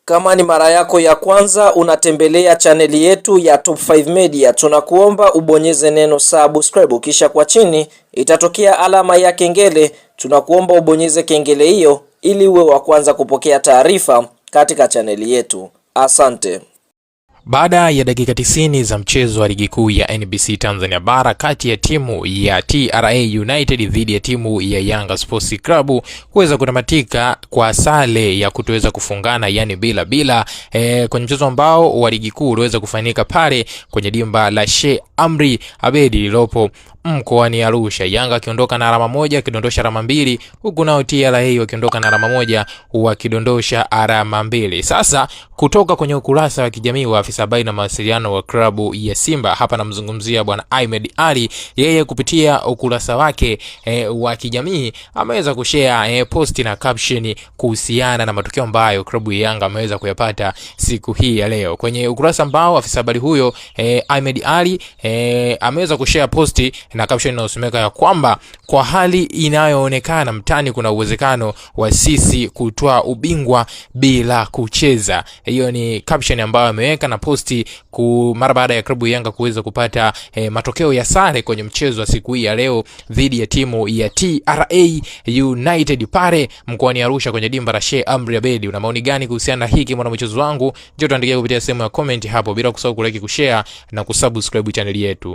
Kama ni mara yako ya kwanza unatembelea chaneli yetu ya Top 5 Media, tunakuomba ubonyeze neno subscribe, kisha kwa chini itatokea alama ya kengele. Tunakuomba ubonyeze kengele hiyo ili uwe wa kwanza kupokea taarifa katika chaneli yetu. Asante. Baada ya dakika 90 za mchezo wa ligi kuu ya NBC Tanzania Bara kati ya timu ya TRA United dhidi ya timu ya Yanga Sports Club kuweza kutamatika kwa sare ya kutoweza kufungana, yani bila kwenye mchezo ambao wa ligi kuu uliweza kufanyika pale kwenye dimba la Sheikh Amri Abedi lilopo mkoani Arusha. Yanga akiondoka na alama moja akidondosha alama mbili, huku nao TRA wakiondoka na alama moja wakidondosha alama mbili. Sasa kutoka kwenye ukurasa wa kijamii wa afisa habari na mawasiliano wa klabu ya Simba, hapa namzungumzia bwana Ahmed Ali, yeye kupitia ukurasa wake wa kijamii ameweza kushare post na caption kuhusiana na matokeo ambayo klabu ya Yanga ameweza kuyapata siku hii ya leo. Kwenye ukurasa ambao afisa habari huyo Ahmed Ali ameweza kushare post na caption inayosomeka ya kwamba kwa hali inayoonekana mtani kuna uwezekano wa sisi kutoa ubingwa bila kucheza. Hiyo ni caption ambayo ameweka na posti mara baada ya klabu Yanga kuweza kupata matokeo ya sare kwenye mchezo wa siku hii ya leo dhidi ya timu ya TRA United pale mkoani Arusha kwenye dimba la Sheikh Amri Abedi. Una maoni gani kuhusiana na hiki mwana mchezo wangu? Njoo tuandikie kupitia sehemu ya comment hapo, bila kusahau kulike, kushare na kusubscribe channel yetu.